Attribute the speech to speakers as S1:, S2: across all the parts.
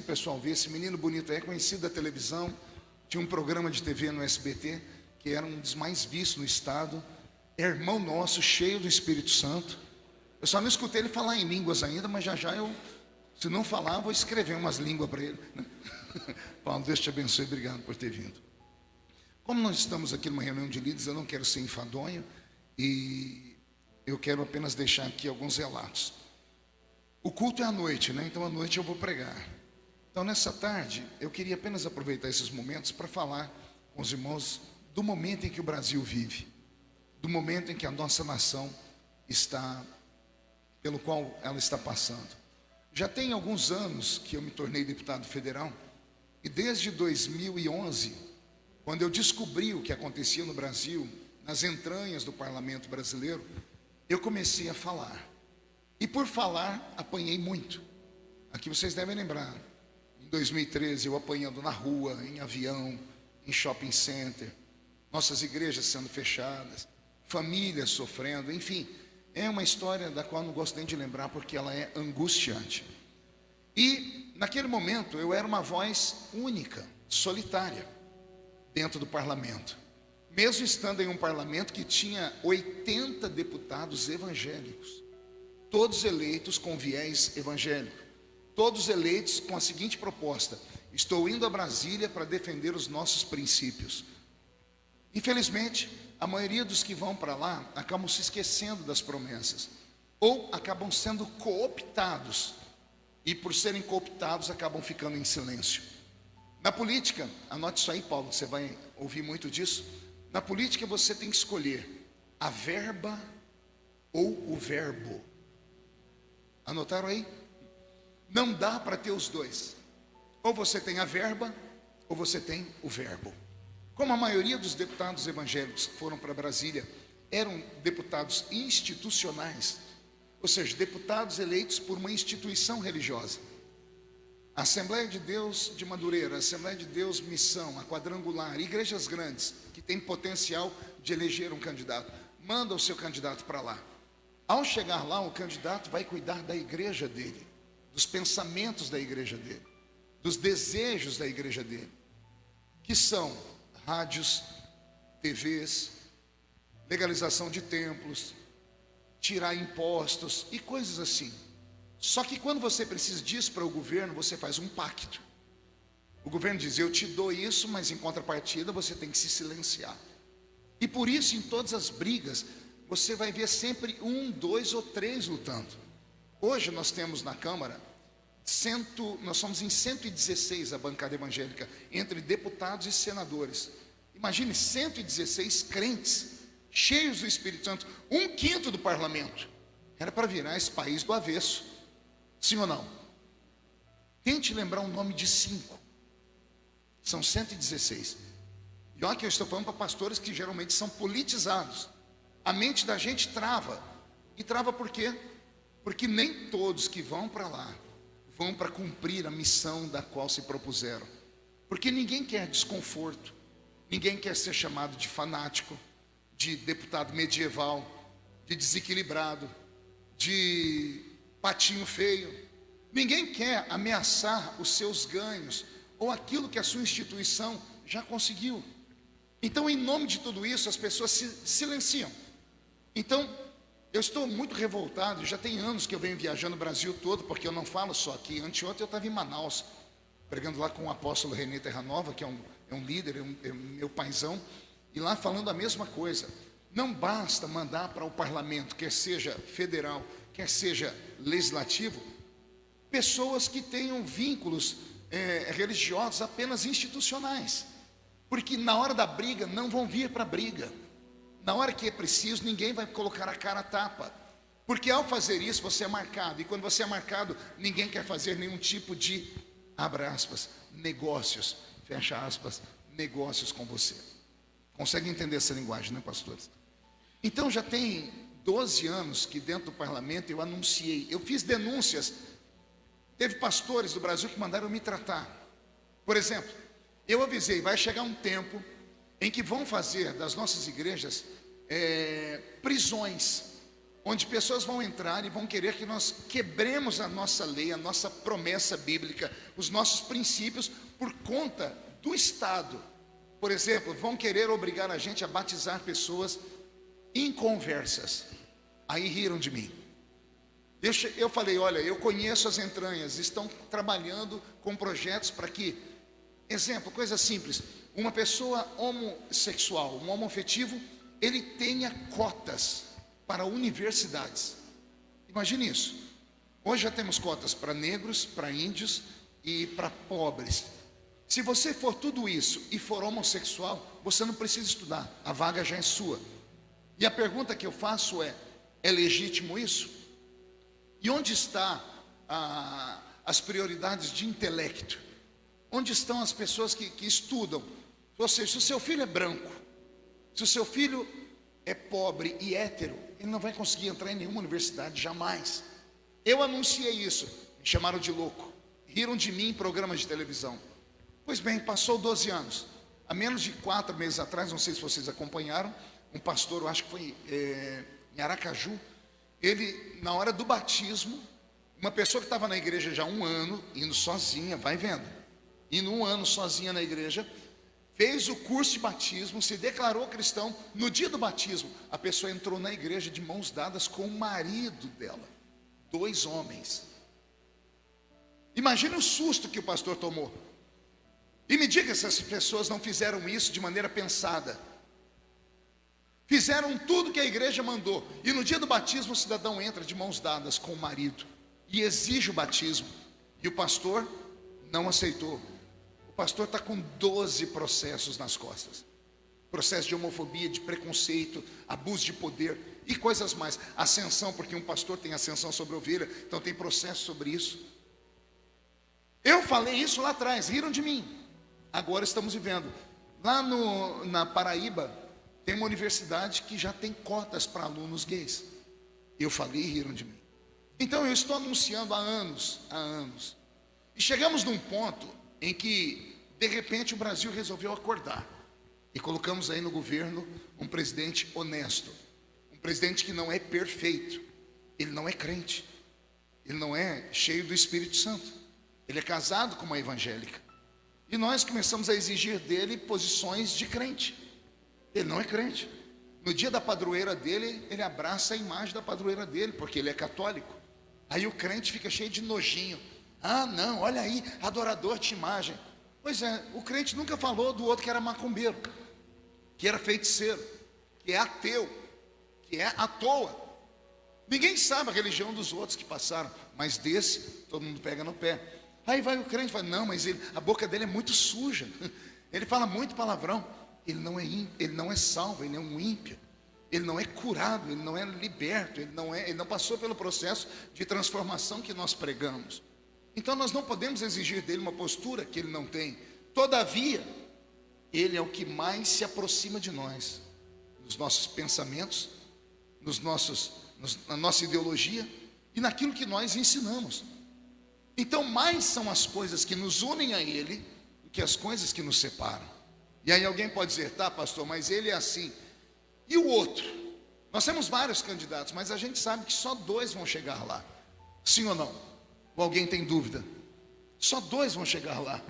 S1: Pessoal, ver esse menino bonito aí, conhecido da televisão, tinha um programa de TV no SBT, que era um dos mais vistos no estado, é irmão nosso, cheio do Espírito Santo. Eu só não escutei ele falar em línguas ainda, mas já eu, se não falar, vou escrever umas línguas para ele, né? Paulo, Deus te abençoe, obrigado por ter vindo. Como nós estamos aqui numa reunião de líderes, eu não quero ser enfadonho e eu quero apenas deixar aqui alguns relatos. O culto é à noite, né? Então à noite eu vou pregar. Então, nessa tarde, eu queria apenas aproveitar esses momentos para falar com os irmãos do momento em que o Brasil vive, do momento em que a nossa nação está, pelo qual ela está passando. Já tem alguns anos que eu me tornei deputado federal, e desde 2011, quando eu descobri o que acontecia no Brasil, nas entranhas do parlamento brasileiro, eu comecei a falar. E por falar, apanhei muito. Aqui vocês devem lembrar. Em 2013, eu apanhando na rua, em avião, em shopping center, nossas igrejas sendo fechadas, famílias sofrendo, enfim, é uma história da qual não gosto nem de lembrar porque ela é angustiante. E naquele momento eu era uma voz única, solitária, dentro do parlamento, mesmo estando em um parlamento que tinha 80 deputados evangélicos, todos eleitos com viés evangélico. Todos eleitos com a seguinte proposta: estou indo a Brasília para defender os nossos princípios. Infelizmente, a maioria dos que vão para lá acabam se esquecendo das promessas, ou acabam sendo cooptados, e por serem cooptados acabam ficando em silêncio. Na política, anote isso aí, Paulo, você vai ouvir muito disso. Na política você tem que escolher a verba ou o verbo. Anotaram aí? Não dá para ter os dois. Ou você tem a verba, ou você tem o verbo. Como a maioria dos deputados evangélicos que foram para Brasília eram deputados institucionais, ou seja, deputados eleitos por uma instituição religiosa. A Assembleia de Deus de Madureira, a Assembleia de Deus Missão, a Quadrangular, igrejas grandes que têm potencial de eleger um candidato, manda o seu candidato para lá. Ao chegar lá, o candidato vai cuidar da igreja dele, dos pensamentos da igreja dele, dos desejos da igreja dele, que são rádios, TVs, legalização de templos, tirar impostos e coisas assim. Só que quando você precisa disso para o governo, você faz um pacto. O governo diz: eu te dou isso, mas em contrapartida você tem que se silenciar. E por isso, em todas as brigas, você vai ver sempre um, dois ou três lutando. Hoje nós temos na Câmara, nós somos em 116 a bancada evangélica, entre deputados e senadores. Imagine 116 crentes, cheios do Espírito Santo, 1/5 do parlamento. Era para virar esse país do avesso. Sim ou não? Tente lembrar o nome de 5. São 116. E olha que eu estou falando para pastores que geralmente são politizados. A mente da gente trava. E trava por quê? Porque nem todos que vão para lá vão para cumprir a missão da qual se propuseram. Porque ninguém quer desconforto, ninguém quer ser chamado de fanático, de deputado medieval, de desequilibrado, de patinho feio. Ninguém quer ameaçar os seus ganhos ou aquilo que a sua instituição já conseguiu. Então, em nome de tudo isso, as pessoas se silenciam. Então, eu estou muito revoltado, já tem anos que eu venho viajando o Brasil todo, porque eu não falo só aqui. Anteontem eu estava em Manaus, pregando lá com o apóstolo René Terranova, que é um líder, é meu paizão, e lá falando a mesma coisa. Não basta mandar para o parlamento, quer seja federal, quer seja legislativo, pessoas que tenham vínculos religiosos apenas institucionais, porque na hora da briga não vão vir para a briga. Na hora que é preciso, ninguém vai colocar a cara a tapa. Porque ao fazer isso, você é marcado. E quando você é marcado, ninguém quer fazer nenhum tipo de, abre aspas, negócios, fecha aspas, negócios com você. Consegue entender essa linguagem, né, pastores? Então já tem 12 anos que dentro do parlamento eu anunciei. Eu fiz denúncias. Teve pastores do Brasil que mandaram me tratar. Por exemplo, eu avisei, vai chegar um tempo em que vão fazer das nossas igrejas prisões. onde pessoas vão entrar e vão querer que nós quebremos a nossa lei, a nossa promessa bíblica, os nossos princípios, por conta do Estado. Por exemplo, vão querer obrigar a gente a batizar pessoas inconversas. Aí riram de mim. Eu falei, olha, eu conheço as entranhas, estão trabalhando com projetos para que, exemplo, coisa simples, uma pessoa homossexual, um homoafetivo, ele tenha cotas para universidades. Imagine isso. Hoje já temos cotas para negros, para índios e para pobres. Se você for tudo isso e for homossexual, você não precisa estudar, a vaga já é sua. E a pergunta que eu faço é legítimo isso? E onde está as prioridades de intelecto? Onde estão as pessoas que estudam? Ou seja, se o seu filho é branco, se o seu filho é pobre e hétero, ele não vai conseguir entrar em nenhuma universidade, jamais. Eu anunciei isso, me chamaram de louco, riram de mim em programas de televisão. Pois bem, passou 12 anos. Há menos de 4 meses atrás, não sei se vocês acompanharam, um pastor, eu acho que foi em Aracaju, ele, na hora do batismo, uma pessoa que estava na igreja já há 1 ano, indo sozinha, vai vendo, indo 1 ano sozinha na igreja, fez o curso de batismo, se declarou cristão. No dia do batismo, a pessoa entrou na igreja de mãos dadas com o marido dela, 2 homens. Imagine o susto que o pastor tomou. E me diga se essas pessoas não fizeram isso de maneira pensada. Fizeram tudo que a igreja mandou. E no dia do batismo o cidadão entra de mãos dadas com o marido e exige o batismo. E o pastor não aceitou. O pastor está com 12 processos nas costas. Processo de homofobia, de preconceito, abuso de poder e coisas mais. Ascensão, porque um pastor tem ascensão sobre a ovelha, então tem processo sobre isso. Eu falei isso lá atrás, riram de mim. Agora estamos vivendo. Lá na Paraíba, tem uma universidade que já tem cotas para alunos gays. Eu falei e riram de mim. Então eu estou anunciando há anos. E chegamos num ponto em que, de repente, o Brasil resolveu acordar. E colocamos aí no governo um presidente honesto. Um presidente que não é perfeito. Ele não é crente. Ele não é cheio do Espírito Santo. Ele é casado com uma evangélica. E nós começamos a exigir dele posições de crente. Ele não é crente. No dia da padroeira dele, ele abraça a imagem da padroeira dele, porque ele é católico. Aí o crente fica cheio de nojinho. Ah, não, olha aí, adorador de imagem. Pois é, o crente nunca falou do outro que era macumbeiro, que era feiticeiro, que é ateu, que é à toa. Ninguém sabe a religião dos outros que passaram, mas desse, todo mundo pega no pé. Aí vai o crente e fala, não, mas a boca dele é muito suja. Ele fala muito palavrão. Ele não é salvo, ele é um ímpio. Ele não é curado, ele não é liberto, ele não passou pelo processo de transformação que nós pregamos. Então nós não podemos exigir dele uma postura que ele não tem. Todavia, ele é o que mais se aproxima de nós, nos nossos pensamentos, na nossa ideologia e naquilo que nós ensinamos. Então mais são as coisas que nos unem a ele do que as coisas que nos separam. E aí alguém pode dizer, tá, pastor, mas ele é assim. E o outro? Nós temos vários candidatos, mas a gente sabe que só 2 vão chegar lá. Sim ou não? Ou alguém tem dúvida? Só 2 vão chegar lá.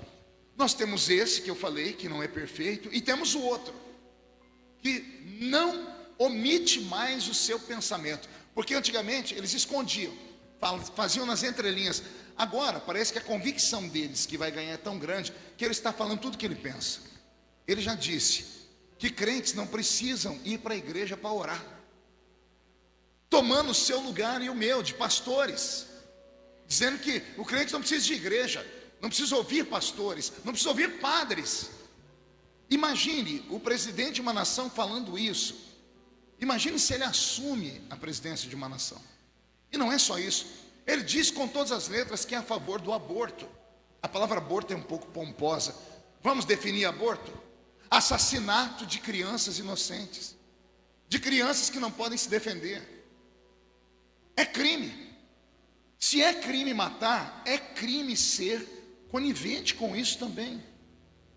S1: Nós temos esse que eu falei, que não é perfeito, e temos o outro, que não omite mais o seu pensamento. Porque antigamente eles escondiam, faziam nas entrelinhas. Agora parece que a convicção deles que vai ganhar é tão grande, que ele está falando tudo o que ele pensa. Ele já disse que crentes não precisam ir para a igreja para orar, tomando o seu lugar e o meu, de pastores, dizendo que o crente não precisa de igreja, não precisa ouvir pastores, não precisa ouvir padres. Imagine o presidente de uma nação falando isso. Imagine se ele assume a presidência de uma nação. E não é só isso, ele diz com todas as letras que é a favor do aborto. A palavra aborto é um pouco pomposa. Vamos definir aborto? Assassinato de crianças inocentes, de crianças que não podem se defender. É crime. Se é crime matar, é crime ser conivente com isso também.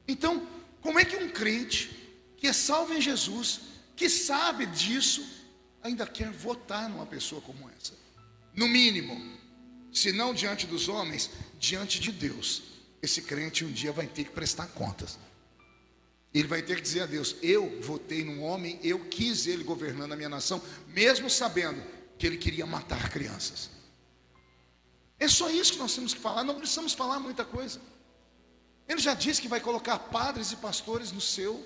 S1: Então, como é que um crente que é salvo em Jesus, que sabe disso, ainda quer votar numa pessoa como essa? No mínimo, se não diante dos homens, diante de Deus. Esse crente um dia vai ter que prestar contas. Ele vai ter que dizer a Deus: eu votei num homem, eu quis ele governando a minha nação, mesmo sabendo que ele queria matar crianças. É só isso que nós temos que falar, não precisamos falar muita coisa. Ele já disse que vai colocar padres e pastores no seu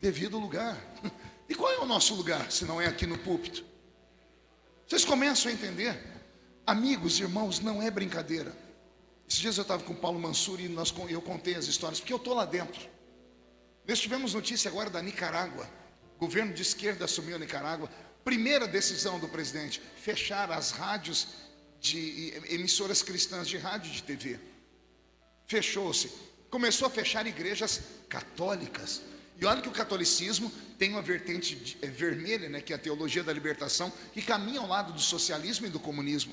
S1: devido lugar. E qual é o nosso lugar, se não é aqui no púlpito? Vocês começam a entender? Amigos, irmãos, não é brincadeira. Esses dias eu estava com o Paulo Mansur e eu contei as histórias, porque eu estou lá dentro. Nós tivemos notícia agora da Nicarágua. O governo de esquerda assumiu a Nicarágua. Primeira decisão do presidente: fechar as rádios de emissoras cristãs de rádio e de TV. Fechou-se. Começou a fechar igrejas católicas. E olha que o catolicismo tem uma vertente vermelha, né, que é a teologia da libertação, que caminha ao lado do socialismo e do comunismo.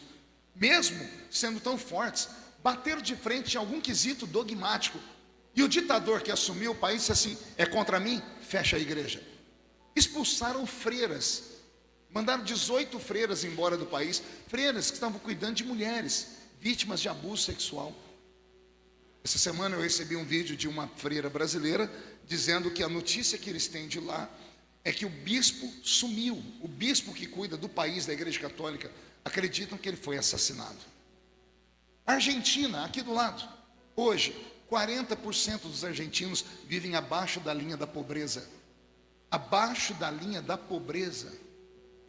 S1: Mesmo sendo tão fortes, bateram de frente em algum quesito dogmático. E o ditador que assumiu o país disse assim: é contra mim? Fecha a igreja. Expulsaram freiras. Mandaram 18 freiras embora do país. Freiras que estavam cuidando de mulheres vítimas de abuso sexual. Essa semana eu recebi um vídeo de uma freira brasileira dizendo que a notícia que eles têm de lá é que o bispo sumiu. O bispo que cuida do país, da Igreja Católica, acreditam que ele foi assassinado. Argentina, aqui do lado. Hoje, 40% dos argentinos vivem abaixo da linha da pobreza. Abaixo da linha da pobreza.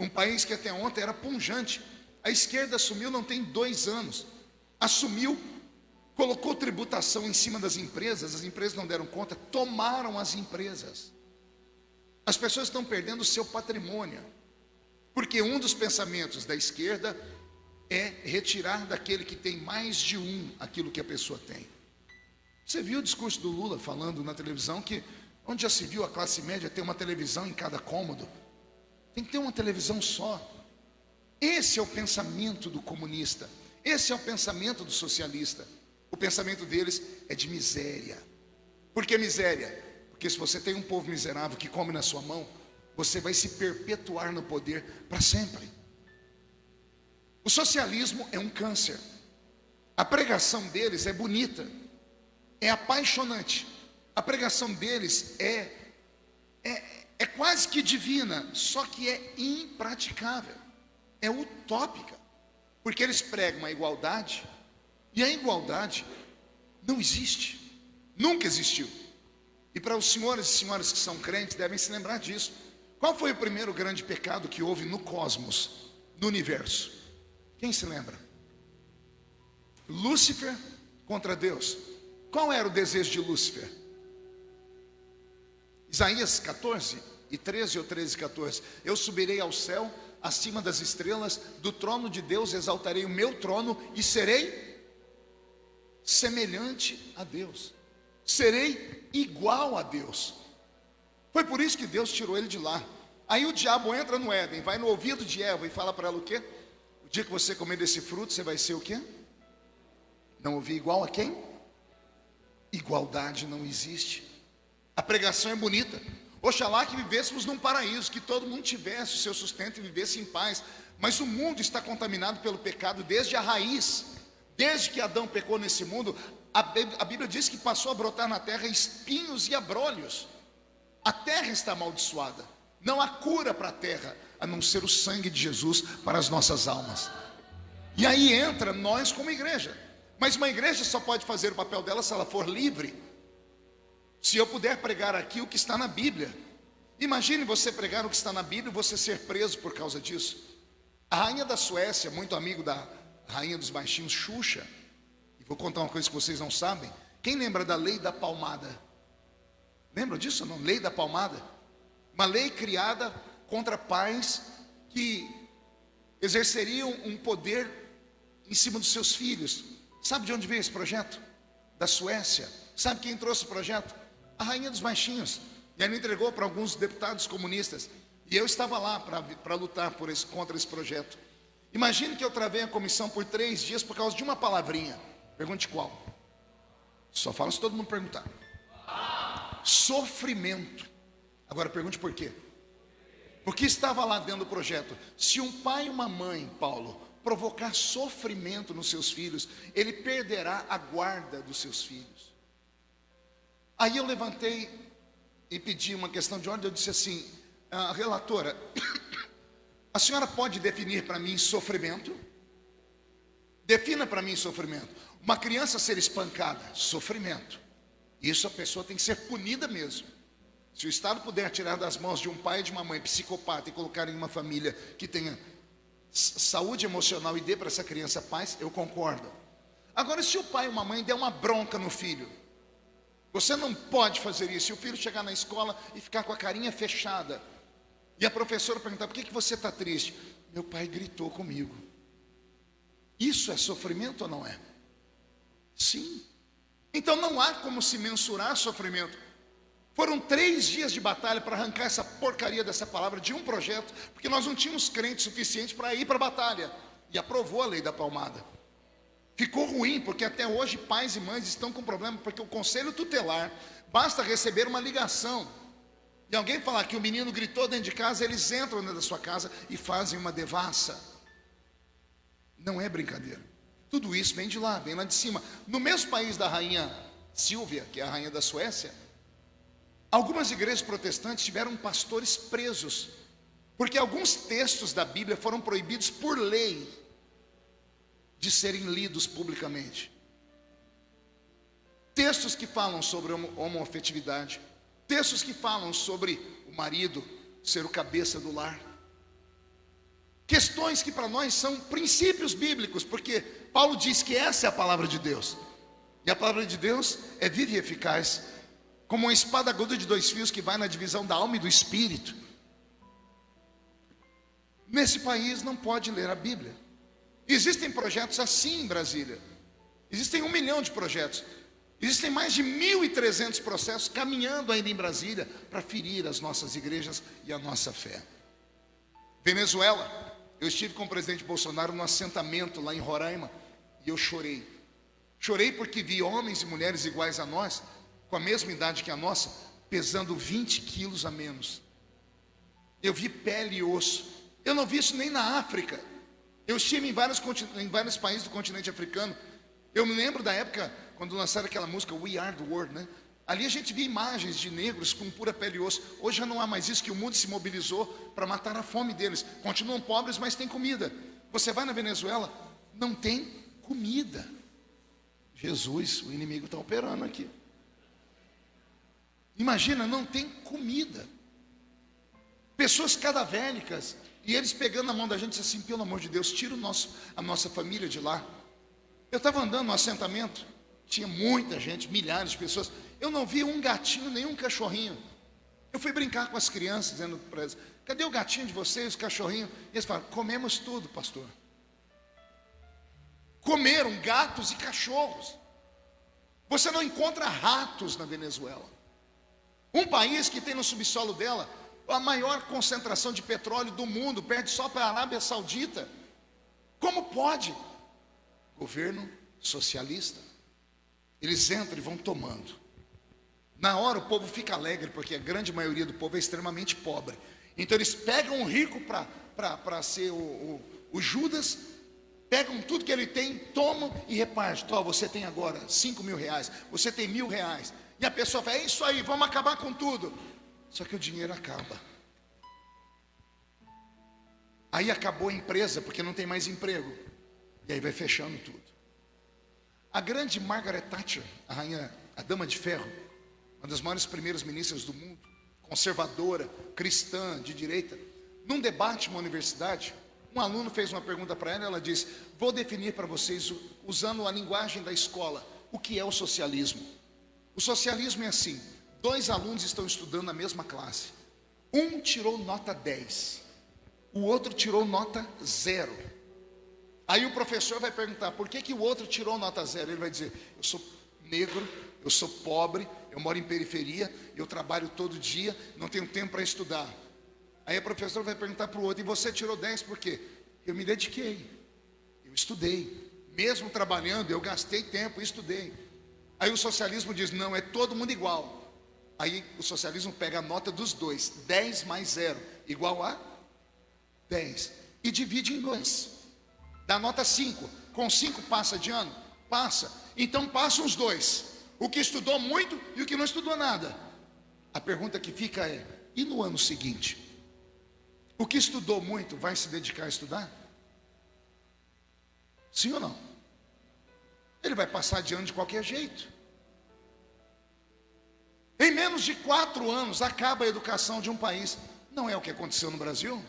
S1: Um país que até ontem era pujante. A esquerda assumiu não tem 2 anos. Assumiu, colocou tributação em cima das empresas, as empresas não deram conta, tomaram as empresas. As pessoas estão perdendo o seu patrimônio, porque um dos pensamentos da esquerda é retirar daquele que tem mais de um aquilo que a pessoa tem. Você viu o discurso do Lula falando na televisão que onde já se viu a classe média ter uma televisão em cada cômodo? Tem que ter uma televisão só. Esse é o pensamento do comunista, esse é o pensamento do socialista. O pensamento deles é de miséria. Por que miséria? Porque se você tem um povo miserável que come na sua mão, você vai se perpetuar no poder para sempre. O socialismo é um câncer. A pregação deles é bonita, é apaixonante. A pregação deles é quase que divina, só que é impraticável, é utópica, porque eles pregam a igualdade, e a igualdade não existe, nunca existiu. E para os senhores e senhoras que são crentes devem se lembrar disso. Qual foi o primeiro grande pecado que houve no cosmos, no universo? Quem se lembra? Lúcifer contra Deus. Qual era o desejo de Lúcifer? Isaías 14:13 ou 13:14. Eu subirei ao céu, acima das estrelas, do trono de Deus exaltarei o meu trono e serei semelhante a Deus. Serei igual a Deus. Foi por isso que Deus tirou ele de lá. Aí o diabo entra no Éden, vai no ouvido de Eva e fala para ela o quê? O dia que você comer desse fruto, você vai ser o quê? Não ouvir igual a quem? Igualdade não existe. A pregação é bonita. Oxalá que vivêssemos num paraíso, que todo mundo tivesse o seu sustento e vivesse em paz. Mas o mundo está contaminado pelo pecado desde a raiz. Desde que Adão pecou nesse mundo, a Bíblia diz que passou a brotar na terra espinhos e abrolhos. A terra está amaldiçoada. Não há cura para a terra, a não ser o sangue de Jesus para as nossas almas. E aí entra nós como igreja. Mas uma igreja só pode fazer o papel dela se ela for livre. Se eu puder pregar aqui o que está na Bíblia. Imagine você pregar o que está na Bíblia e você ser preso por causa disso. A rainha da Suécia, muito amigo da rainha dos baixinhos, Xuxa. E vou contar uma coisa que vocês não sabem. Quem lembra da lei da palmada? Lembra disso ou não? Lei da palmada. Uma lei criada contra pais que exerceriam um poder em cima dos seus filhos. Sabe de onde veio esse projeto? Da Suécia. Sabe quem trouxe o projeto? A rainha dos baixinhos. E ela entregou para alguns deputados comunistas. E eu estava lá para lutar contra esse projeto. Imagine que eu travei a comissão por 3 dias por causa de uma palavrinha. Pergunte qual. Só fala se todo mundo perguntar. Sofrimento. Agora pergunte por quê. Porque estava lá dentro do projeto. Se um pai e uma mãe, Paulo, provocar sofrimento nos seus filhos, ele perderá a guarda dos seus filhos. Aí eu levantei e pedi uma questão de ordem. Eu disse assim: relatora, a senhora pode definir para mim sofrimento? Defina para mim sofrimento. Uma criança ser espancada, sofrimento. Isso a pessoa tem que ser punida mesmo. Se o Estado puder tirar das mãos de um pai e de uma mãe psicopata e colocar em uma família que tenha saúde emocional e dê para essa criança paz, eu concordo. Agora, se o pai e uma mãe der uma bronca no filho, você não pode fazer isso. Se o filho chegar na escola e ficar com a carinha fechada, e a professora perguntar: por que você está triste? Meu pai gritou comigo. Isso é sofrimento ou não é? Sim. Então não há como se mensurar sofrimento. Foram 3 dias de batalha para arrancar essa porcaria dessa palavra de um projeto, porque nós não tínhamos crentes suficientes para ir para a batalha. E aprovou a lei da palmada. Ficou ruim, porque até hoje pais e mães estão com problema, porque o conselho tutelar, basta receber uma ligação e alguém falar que o menino gritou dentro de casa, eles entram dentro da sua casa e fazem uma devassa. Não é brincadeira. Tudo isso vem de lá, vem lá de cima. No mesmo país da rainha Silvia, que é a rainha da Suécia, algumas igrejas protestantes tiveram pastores presos, porque alguns textos da Bíblia foram proibidos por lei de serem lidos publicamente. Textos que falam sobre homoafetividade, textos que falam sobre o marido ser o cabeça do lar. Questões que para nós são princípios bíblicos, porque Paulo diz que essa é a palavra de Deus. E a palavra de Deus é viva e eficaz, como uma espada aguda de 2 fios que vai na divisão da alma e do espírito. Nesse país não pode ler a Bíblia. Existem projetos assim em Brasília. Existem 1 milhão de projetos. Existem mais de 1.300 processos caminhando ainda em Brasília para ferir as nossas igrejas e a nossa fé. Venezuela, eu estive com o presidente Bolsonaro no assentamento lá em Roraima e eu chorei. Chorei porque vi homens e mulheres iguais a nós, com a mesma idade que a nossa, pesando 20 quilos a menos. Eu vi pele e osso. Eu não vi isso nem na África. Eu estive em vários países do continente africano. Eu me lembro da época quando lançaram aquela música We Are the World, né? Ali a gente via imagens de negros com pura pele e osso. Hoje já não há mais isso, que o mundo se mobilizou para matar a fome deles. Continuam pobres, mas tem comida. Você vai na Venezuela, não tem comida. Jesus, o inimigo está operando aqui. Imagina, não tem comida. Pessoas cadavéricas, e eles pegando a mão da gente assim: pelo amor de Deus, tira a nossa família de lá. Eu estava andando no assentamento, tinha muita gente, milhares de pessoas. Eu não vi um gatinho, nem um cachorrinho. Eu fui brincar com as crianças, dizendo para eles: cadê o gatinho de vocês, o cachorrinho? E eles falaram: comemos tudo, pastor. Comeram gatos e cachorros. Você não encontra ratos na Venezuela. Um país que tem no subsolo dela a maior concentração de petróleo do mundo, perde só para a Arábia Saudita. Como pode? Governo socialista. Eles entram e vão tomando. Na hora o povo fica alegre, porque a grande maioria do povo é extremamente pobre. Então eles pegam um rico para ser o Judas, pegam tudo que ele tem, tomam e repartem. Ó, você tem agora 5 mil reais, você tem 1.000 reais. E a pessoa fala: é isso aí, vamos acabar com tudo. Só que o dinheiro acaba. Aí acabou a empresa, porque não tem mais emprego. E aí vai fechando tudo. A grande Margaret Thatcher, a dama de ferro, uma das maiores primeiras ministras do mundo, conservadora, cristã, de direita, num debate numa universidade, um aluno fez uma pergunta para ela, ela disse: vou definir para vocês, usando a linguagem da escola, o que é o socialismo. O socialismo é assim: 2 alunos estão estudando na mesma classe. Um tirou nota 10, o outro tirou nota 0. Aí o professor vai perguntar: por que o outro tirou nota 0? Ele vai dizer: eu sou negro, eu sou pobre, eu moro em periferia, eu trabalho todo dia, não tenho tempo para estudar. Aí a professora vai perguntar para o outro: e você tirou 10 por quê? Eu me dediquei, eu estudei, mesmo trabalhando, eu gastei tempo e estudei. Aí o socialismo diz: não, é todo mundo igual. Aí o socialismo pega a nota dos dois, 10 mais 0, igual a 10, e divide em 2, dá nota 5, com 5 passa de ano? Passa, então passam os dois, o que estudou muito e o que não estudou nada. A pergunta que fica é, e no ano seguinte? O que estudou muito vai se dedicar a estudar? Sim ou não? Ele vai passar de ano de qualquer jeito. Em menos de 4 anos acaba a educação de um país. Não é o que aconteceu no Brasil?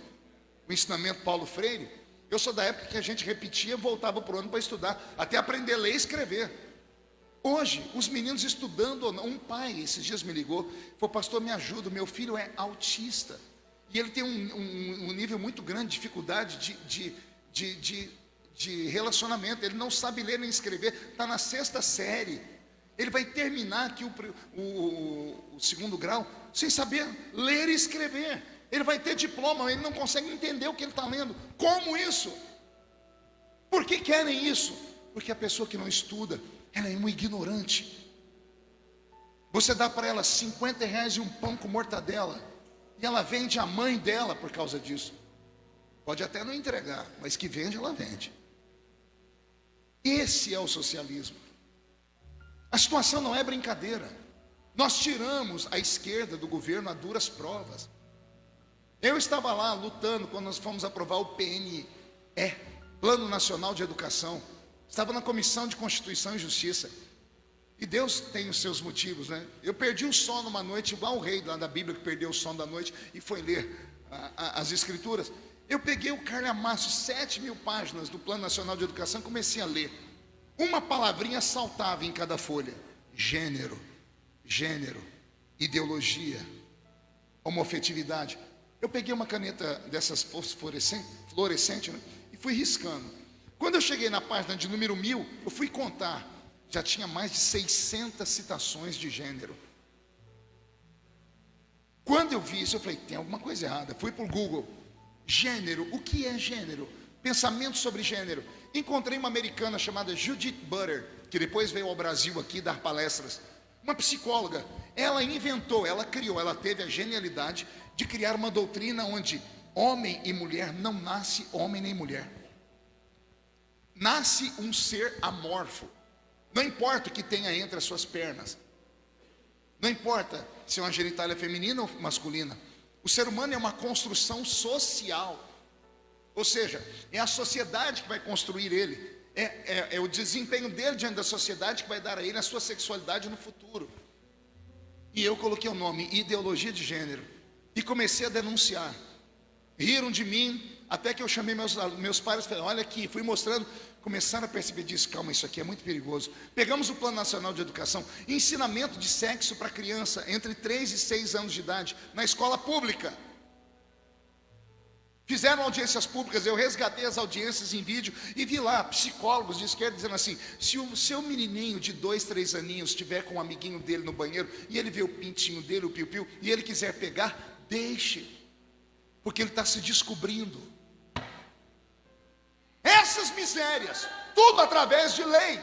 S1: O ensinamento Paulo Freire. Eu sou da época que a gente repetia, voltava para o ano para estudar, até aprender a ler e escrever. Hoje, os meninos estudando, um pai esses dias me ligou, falou, pastor, me ajuda, meu filho é autista. E ele tem um nível muito grande de dificuldade de relacionamento. Ele não sabe ler nem escrever, está na 6ª série. Ele vai terminar aqui o 2º grau sem saber ler e escrever. Ele vai ter diploma, ele não consegue entender o que ele está lendo. Como isso? Por que querem isso? Porque a pessoa que não estuda, ela é uma ignorante. Você dá para ela R$50 e um pão com mortadela, e ela vende a mãe dela por causa disso. Pode até não entregar, mas que vende, ela vende. Esse é o socialismo. A situação não é brincadeira. Nós tiramos a esquerda do governo a duras provas. Eu estava lá lutando quando nós fomos aprovar o PNE, Plano Nacional de Educação. Estava na Comissão de Constituição e Justiça. E Deus tem os seus motivos, né? Eu perdi o sono uma noite, igual o rei lá da Bíblia que perdeu o sono da noite e foi ler as Escrituras. Eu peguei o calhamaço, 7.000 páginas do Plano Nacional de Educação, e comecei a ler. Uma palavrinha saltava em cada folha: gênero, ideologia, homofetividade. Eu peguei uma caneta dessas fluorescente, né, e fui riscando. Quando eu cheguei na página de número 1000, eu fui contar, já tinha mais de 600 citações de gênero. Quando eu vi isso, eu falei, tem alguma coisa errada. Fui para o Google, gênero, o que é gênero? Pensamento sobre gênero. Encontrei uma americana chamada Judith Butler, que depois veio ao Brasil aqui dar palestras. Uma psicóloga. Ela inventou, ela criou, ela teve a genialidade de criar uma doutrina onde homem e mulher não nasce homem nem mulher. Nasce um ser amorfo. Não importa o que tenha entre as suas pernas. Não importa se é uma genitália feminina ou masculina. O ser humano é uma construção social. Ou seja, é a sociedade que vai construir ele. É o desempenho dele diante da sociedade que vai dar a ele a sua sexualidade no futuro. E eu coloquei o nome ideologia de gênero. E comecei a denunciar. Riram de mim, até que eu chamei meus pais e falei, olha aqui, fui mostrando, começaram a perceber disso, calma, isso aqui é muito perigoso. Pegamos o Plano Nacional de Educação, ensinamento de sexo para criança entre 3 e 6 anos de idade, na escola pública. Fizeram audiências públicas, eu resgatei as audiências em vídeo e vi lá psicólogos de esquerda dizendo assim, se o seu menininho de 2, 3 aninhos estiver com um amiguinho dele no banheiro e ele vê o pintinho dele, o piu-piu, e ele quiser pegar, deixe, porque ele está se descobrindo. Essas misérias, tudo através de lei.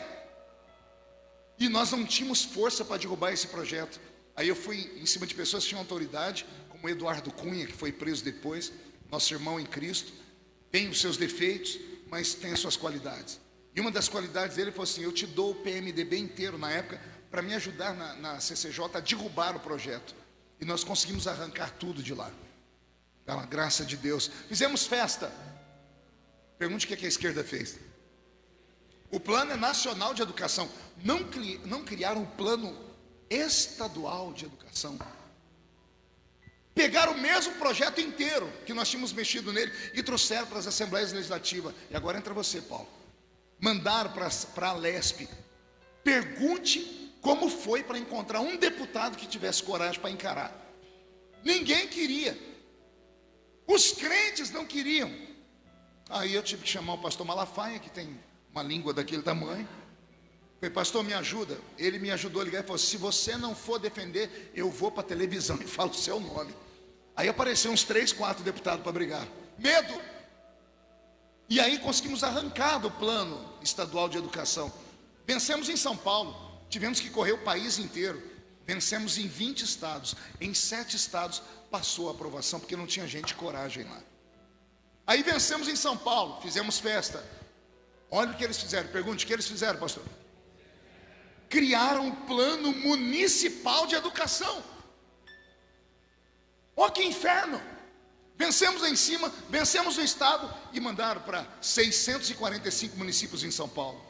S1: E nós não tínhamos força para derrubar esse projeto. Aí eu fui em cima de pessoas que tinham autoridade, como Eduardo Cunha, que foi preso depois, nosso irmão em Cristo, tem os seus defeitos, mas tem as suas qualidades. E uma das qualidades dele foi assim, eu te dou o PMDB inteiro na época, para me ajudar na CCJ a derrubar o projeto. E nós conseguimos arrancar tudo de lá. Pela graça de Deus. Fizemos festa. Pergunte o que a esquerda fez. O plano é nacional de educação. Não criaram um plano estadual de educação. Pegaram o mesmo projeto inteiro que nós tínhamos mexido nele e trouxeram para as assembleias legislativas. E agora entra você, Paulo. Mandaram para a Lesp. Pergunte como foi para encontrar um deputado que tivesse coragem para encarar. Ninguém queria. Os crentes não queriam. Aí eu tive que chamar o pastor Malafaia, que tem uma língua daquele tamanho. Falei, pastor, me ajuda. Ele me ajudou a ligar e falou, se você não for defender, eu vou para a televisão e falo o seu nome. Aí apareceu uns 3, 4 deputados para brigar. Medo. E aí conseguimos arrancar do plano estadual de educação. Vencemos em São Paulo. Tivemos que correr o país inteiro. Vencemos em 20 estados. Em 7 estados passou a aprovação, porque não tinha gente de coragem lá. Aí vencemos em São Paulo, fizemos festa. Olha o que eles fizeram. Pergunte, o que eles fizeram, pastor? Criaram um plano municipal de educação. Olha que inferno. Vencemos lá em cima, vencemos o estado e mandaram para 645 municípios em São Paulo.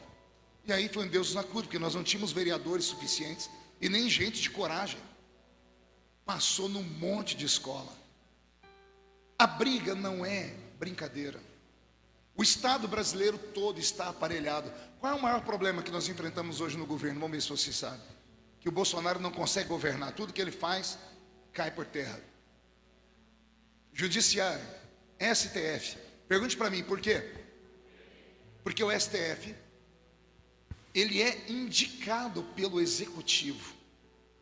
S1: E aí foi um Deus na cura, porque nós não tínhamos vereadores suficientes e nem gente de coragem. Passou num monte de escola. A briga não é brincadeira. O Estado brasileiro todo está aparelhado. Qual é o maior problema que nós enfrentamos hoje no governo? Vamos ver se você sabe. Que o Bolsonaro não consegue governar. Tudo que ele faz cai por terra. Judiciário, STF. Pergunte para mim, por quê? Porque o STF, ele é indicado pelo Executivo.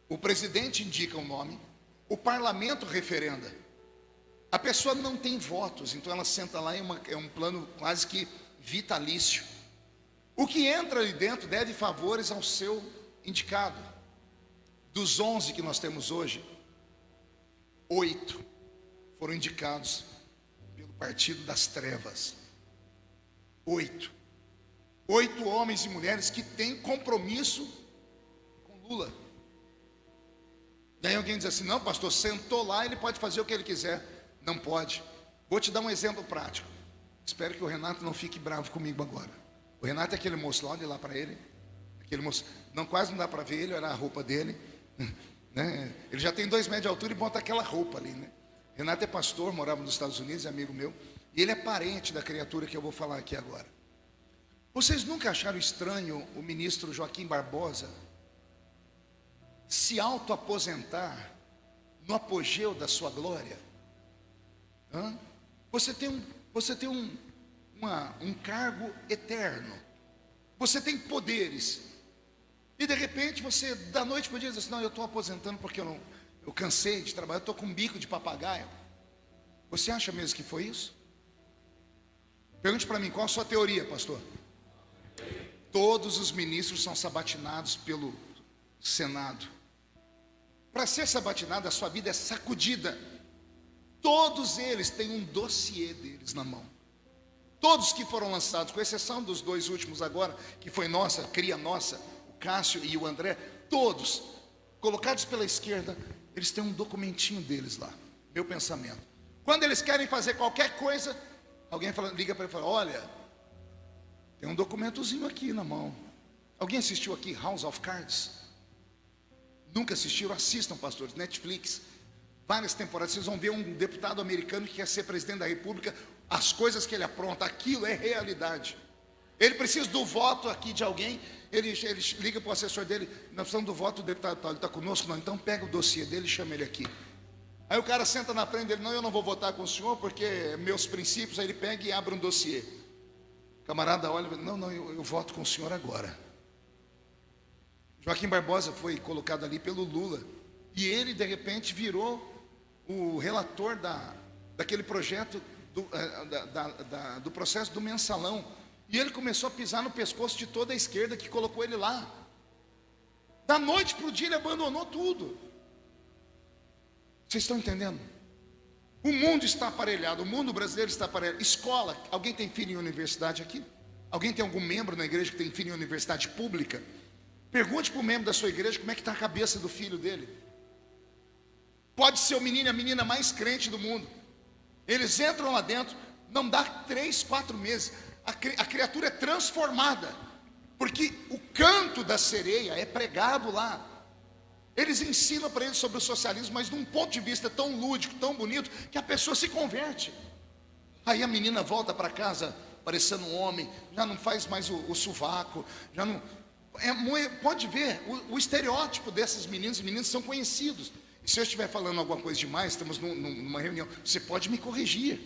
S1: O presidente indica o nome, o parlamento referenda. A pessoa não tem votos, então ela senta lá, é um plano quase que vitalício. O que entra ali dentro deve favores ao seu indicado. Dos 11 que nós temos hoje, 8 foram indicados pelo Partido das Trevas. 8 homens e mulheres que têm compromisso com Lula. Daí alguém diz assim, não, pastor, sentou lá, ele pode fazer o que ele quiser. Não pode. Vou te dar um exemplo prático. Espero que o Renato não fique bravo comigo agora. O Renato é aquele moço lá, olha lá para ele. Aquele moço, não, quase não dá para ver ele, olha a roupa dele, né? Ele já tem 2 metros de altura e bota aquela roupa ali, né? Renato é pastor, morava nos Estados Unidos, é amigo meu. E ele é parente da criatura que eu vou falar aqui agora. Vocês nunca acharam estranho o ministro Joaquim Barbosa se auto-aposentar no apogeu da sua glória? Você tem um cargo eterno, você tem poderes, e de repente você, da noite para o dia, diz assim, não, eu estou aposentando porque eu cansei de trabalhar, eu estou com um bico de papagaio. Você acha mesmo que foi isso? Pergunte para mim, qual a sua teoria, pastor? Todos os ministros são sabatinados pelo Senado. Para ser sabatinado, a sua vida é sacudida. Todos eles têm um dossiê deles na mão. Todos que foram lançados, com exceção dos 2 últimos agora, que foi nossa, cria nossa, o Cássio e o André, todos, colocados pela esquerda, eles têm um documentinho deles lá, meu pensamento. Quando eles querem fazer qualquer coisa, alguém liga para ele e fala, olha, tem um documentozinho aqui na mão. Alguém assistiu aqui House of Cards? Nunca assistiram? Assistam, pastores, Netflix. Várias temporadas, vocês vão ver um deputado americano que quer ser presidente da república, as coisas que ele apronta, aquilo é realidade. Ele precisa do voto aqui de alguém, ele liga para o assessor dele, nós precisamos do voto do deputado tal, ele está conosco? Não, então pega o dossiê dele e chama ele aqui. Aí o cara senta na frente dele, não, eu não vou votar com o senhor, porque meus princípios, aí ele pega e abre um dossiê. O camarada olha, não, eu voto com o senhor agora. Joaquim Barbosa foi colocado ali pelo Lula, e ele de repente virou o relator daquele projeto do processo do mensalão, e ele começou a pisar no pescoço de toda a esquerda que colocou ele lá. Da noite para o dia ele abandonou tudo. Vocês estão entendendo? O mundo está aparelhado, o mundo brasileiro está aparelhado. Escola, alguém tem filho em universidade aqui? Alguém tem algum membro na igreja que tem filho em universidade pública? Pergunte para o membro da sua igreja como é que está a cabeça do filho dele. Pode ser o menino e a menina mais crente do mundo. Eles entram lá dentro, não dá 3, 4 meses, a criatura é transformada, porque o canto da sereia é pregado lá. Eles ensinam para eles sobre o socialismo, mas de um ponto de vista tão lúdico, tão bonito, que a pessoa se converte. Aí a menina volta para casa parecendo um homem, já não faz mais o sovaco, já não... pode ver, o estereótipo desses meninos e meninas são conhecidos. E se eu estiver falando alguma coisa demais, estamos numa reunião, você pode me corrigir,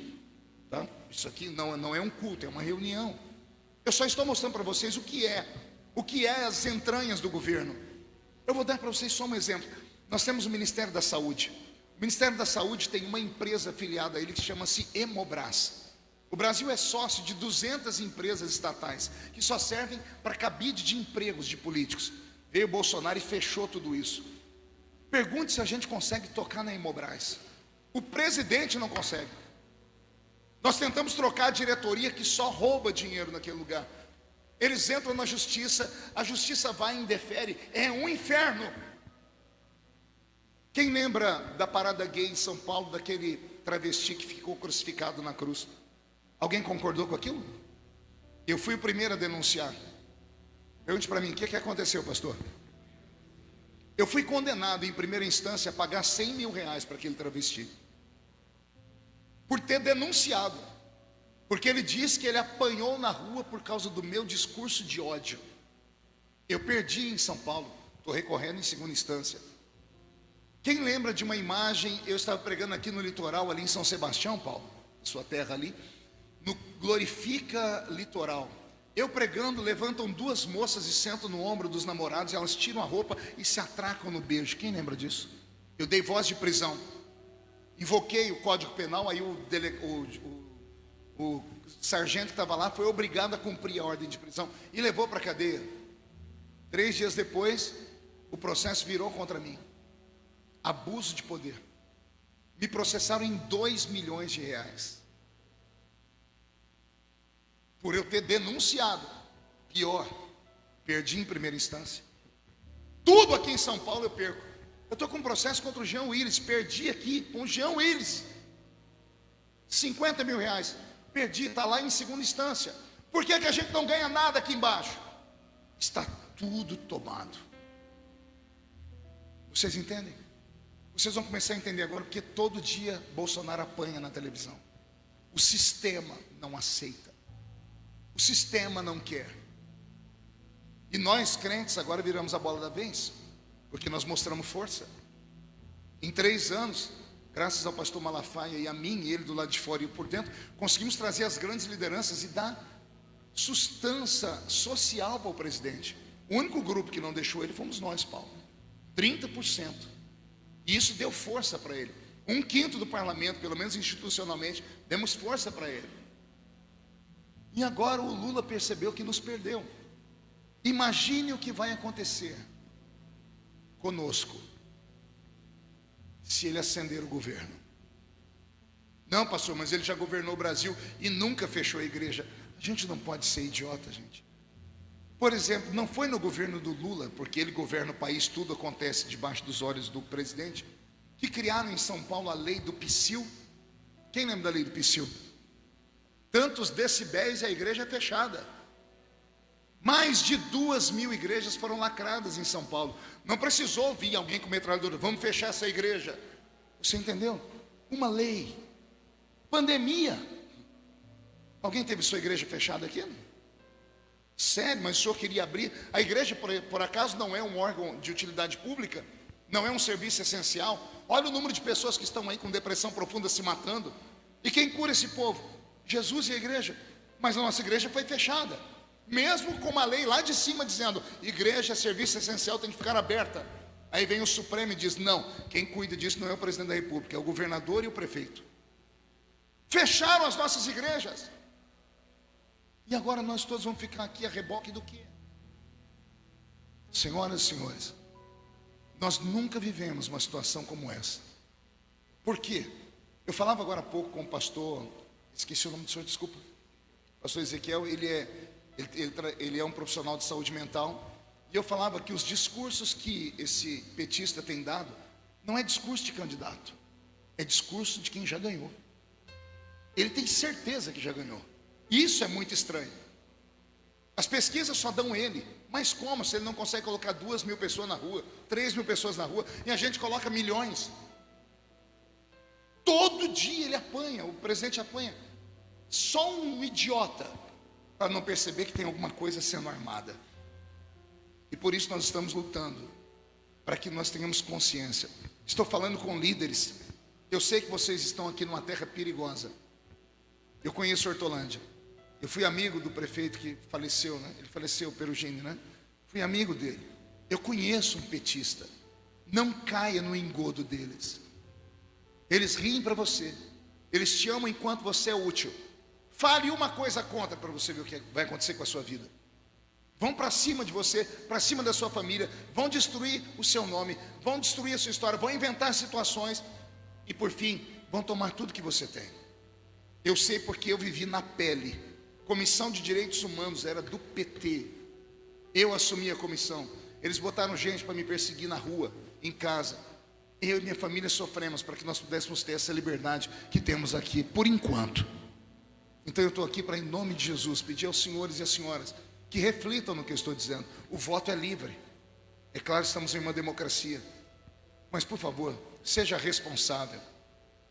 S1: tá? Isso aqui não é um culto, é uma reunião. Eu só estou mostrando para vocês o que é as entranhas do governo. Eu vou dar para vocês só um exemplo. Nós temos o Ministério da Saúde. O Ministério da Saúde tem uma empresa afiliada a ele que chama-se Hemobras. O Brasil é sócio de 200 empresas estatais que só servem para cabide de empregos de políticos. Veio o Bolsonaro e fechou tudo isso. Pergunte se a gente consegue tocar na Imobras. O presidente não consegue. Nós tentamos trocar a diretoria que só rouba dinheiro naquele lugar. Eles entram na justiça, a justiça vai e indefere. É um inferno. Quem lembra da parada gay em São Paulo, daquele travesti que ficou crucificado na cruz? Alguém concordou com aquilo? Eu fui o primeiro a denunciar. Pergunte para mim, o que aconteceu, pastor? Eu fui condenado em primeira instância a pagar 100 mil reais para aquele travesti, por ter denunciado, porque ele disse que ele apanhou na rua por causa do meu discurso de ódio. Eu perdi em São Paulo, estou recorrendo em segunda instância. Quem lembra de uma imagem? Eu estava pregando aqui no litoral, ali em São Sebastião, Paulo, sua terra ali, no Glorifica Litoral. Eu pregando, levantam duas moças e sentam no ombro dos namorados, e elas tiram a roupa e se atracam no beijo. Quem lembra disso? Eu dei voz de prisão, invoquei o Código Penal, aí o sargento que estava lá foi obrigado a cumprir a ordem de prisão e levou para a cadeia. 3 dias depois, o processo virou contra mim. Abuso de poder. Me processaram em 2 milhões de reais. Por eu ter denunciado. Pior, perdi em primeira instância. Tudo aqui em São Paulo eu perco. Eu estou com um processo contra o Jean Willis. Perdi aqui com o Jean Willis. 50 mil reais. Perdi, está lá em segunda instância. Por que a gente não ganha nada aqui embaixo? Está tudo tomado. Vocês entendem? Vocês vão começar a entender agora, porque todo dia Bolsonaro apanha na televisão. O sistema não aceita. O sistema não quer. E nós, crentes, agora viramos a bola da vez, porque nós mostramos força. Em 3 anos, graças ao pastor Malafaia e a mim, e ele do lado de fora e eu por dentro, conseguimos trazer as grandes lideranças e dar sustância social para o presidente. O único grupo que não deixou ele fomos nós, Paulo. 30%. E isso deu força para ele. 1/5 do parlamento, pelo menos institucionalmente, demos força para ele. E agora o Lula percebeu que nos perdeu. Imagine o que vai acontecer conosco se ele ascender o governo. Não, pastor, mas ele já governou o Brasil e nunca fechou a igreja. A gente não pode ser idiota, gente. Por exemplo, não foi no governo do Lula, porque ele governa o país, tudo acontece debaixo dos olhos do presidente, que criaram em São Paulo a lei do PSIL. Quem lembra da lei do PSIL? Tantos decibéis e a igreja é fechada. Mais de 2.000 igrejas foram lacradas em São Paulo. Não precisou vir alguém com metralhadora, vamos fechar essa igreja. Você entendeu? Uma lei. Pandemia. Alguém teve sua igreja fechada aqui? Sério, mas o senhor queria abrir? A igreja, por acaso, não é um órgão de utilidade pública? Não é um serviço essencial? Olha o número de pessoas que estão aí com depressão profunda se matando. E quem cura esse povo? Jesus e a igreja. Mas a nossa igreja foi fechada, mesmo com uma lei lá de cima dizendo: igreja, serviço essencial, tem que ficar aberta. Aí vem o Supremo e diz: não, quem cuida disso não é o presidente da República, é o governador e o prefeito. Fecharam as nossas igrejas. E agora nós todos vamos ficar aqui a reboque do quê? Senhoras e senhores, nós nunca vivemos uma situação como essa. Por quê? Eu falava agora há pouco com o pastor, esqueci o nome do senhor, desculpa. O pastor Ezequiel, ele é um profissional de saúde mental. E eu falava que os discursos que esse petista tem dado não é discurso de candidato, é discurso de quem já ganhou. Ele tem certeza que já ganhou. Isso é muito estranho. As pesquisas só dão ele. Mas como se ele não consegue colocar 2.000 pessoas na rua, 3.000 pessoas na rua, e a gente coloca milhões? Todo dia ele apanha, o presidente apanha. Só um idiota para não perceber que tem alguma coisa sendo armada. E por isso nós estamos lutando, para que nós tenhamos consciência. Estou falando com líderes. Eu sei que vocês estão aqui numa terra perigosa. Eu conheço Hortolândia. Eu fui amigo do prefeito que faleceu, né? Ele faleceu, Perugênio, né? Fui amigo dele. Eu conheço um petista. Não caia no engodo deles. Eles riem para você. Eles te amam enquanto você é útil. Fale uma coisa contra para você ver o que vai acontecer com a sua vida. vão para cima de você, para cima da sua família, vão destruir o seu nome, vão destruir a sua história, vão inventar situações e por fim vão tomar tudo que você tem. Eu sei porque eu vivi na pele. Comissão de Direitos Humanos era do PT. Eu assumi a comissão. Eles botaram gente para me perseguir na rua, em casa. Eu e minha família sofremos para que nós pudéssemos ter essa liberdade que temos aqui, por enquanto. Então eu estou aqui para, em nome de Jesus, pedir aos senhores e às senhoras que reflitam no que eu estou dizendo. O voto é livre. É claro, estamos em uma democracia. Mas, por favor, seja responsável.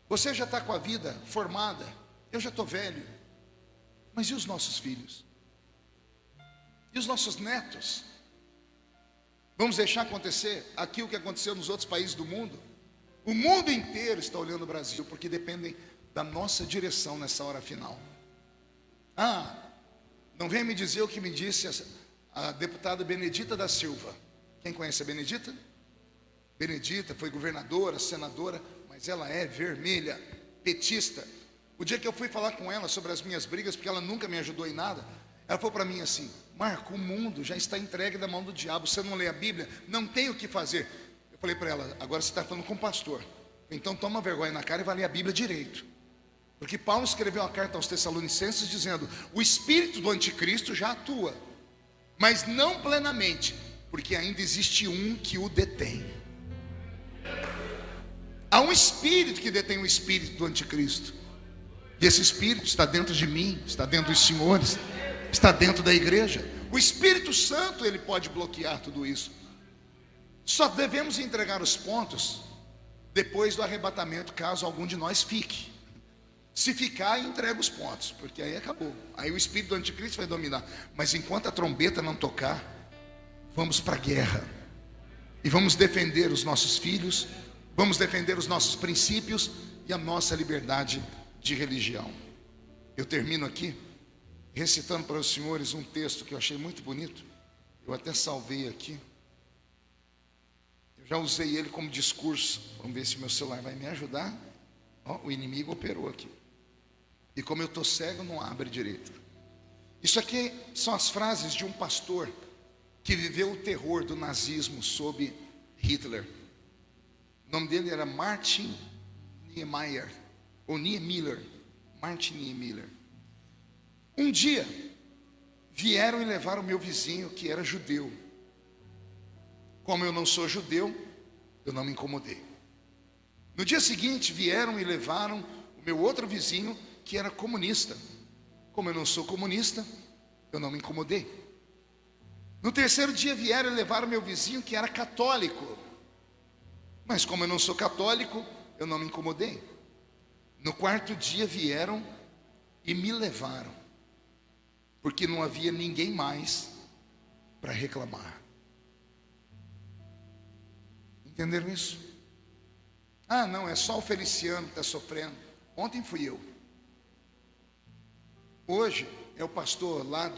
S1: Você já está com a vida formada. Eu já estou velho. Mas e os nossos filhos? E os nossos netos? Vamos deixar acontecer aquilo que aconteceu nos outros países do mundo? O mundo inteiro está olhando o Brasil, porque dependem da nossa direção nessa hora final. Não venha me dizer o que me disse a deputada Benedita da Silva. Quem conhece a Benedita? Benedita foi governadora, senadora, mas ela é vermelha, petista. O dia que eu fui falar com ela sobre as minhas brigas, porque ela nunca me ajudou em nada, ela falou para mim assim: Marco, o mundo já está entregue na mão do diabo, você não lê a Bíblia, não tem o que fazer. Eu falei para ela: agora você está falando com o pastor, então toma vergonha na cara e vai ler a Bíblia direito. Porque Paulo escreveu uma carta aos Tessalonicenses dizendo: o espírito do anticristo já atua, mas não plenamente, porque ainda existe um que o detém. Há um espírito que detém o espírito do anticristo, e esse espírito está dentro de mim, está dentro dos senhores, está dentro da igreja. O Espírito Santo, ele pode bloquear tudo isso. Só devemos entregar os pontos depois do arrebatamento, caso algum de nós fique. Se ficar, entrega os pontos, porque aí acabou. Aí o espírito do anticristo vai dominar. Mas enquanto a trombeta não tocar, vamos para a guerra. E vamos defender os nossos filhos, vamos defender os nossos princípios e a nossa liberdade de religião. Eu termino aqui recitando para os senhores um texto que eu achei muito bonito. Eu até salvei aqui. Eu já usei ele como discurso. Vamos ver se meu celular vai me ajudar. O inimigo operou aqui. E como eu estou cego, não abre direito. Isso aqui são as frases de um pastor que viveu o terror do nazismo sob Hitler. O nome dele era Martin Niemöller, ou Niemöller, Martin Niemöller. Um dia, vieram e levaram o meu vizinho, que era judeu. Como eu não sou judeu, eu não me incomodei. No dia seguinte, vieram e levaram o meu outro vizinho, que era comunista. Como eu não sou comunista, eu não me incomodei. No terceiro dia, vieram e levaram o meu vizinho, que era católico. Mas como eu não sou católico, eu não me incomodei. No quarto dia, vieram e me levaram, porque não havia ninguém mais para reclamar. Entenderam isso? Não, é só o Feliciano que está sofrendo. Ontem fui eu. Hoje é o pastor lá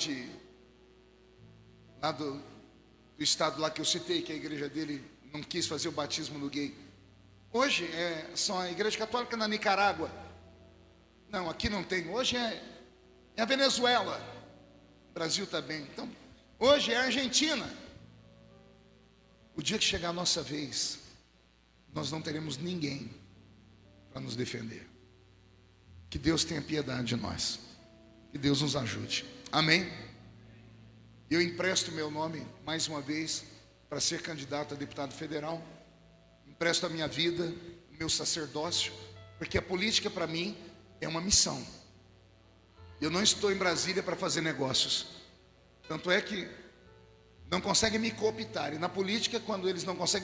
S1: do estado lá que eu citei, que a igreja dele não quis fazer o batismo no gay. Hoje são a igreja católica na Nicarágua. Não, aqui não tem. Hoje é a Venezuela. O Brasil está bem. Então, hoje é a Argentina. O dia que chegar a nossa vez, nós não teremos ninguém para nos defender. Que Deus tenha piedade de nós. Que Deus nos ajude. Amém? Eu empresto meu nome, mais uma vez, para ser candidato a deputado federal. Empresto a minha vida, o meu sacerdócio, porque a política para mim é uma missão. Eu não estou em Brasília para fazer negócios. Tanto é que não conseguem me cooptar. E na política, quando eles não conseguem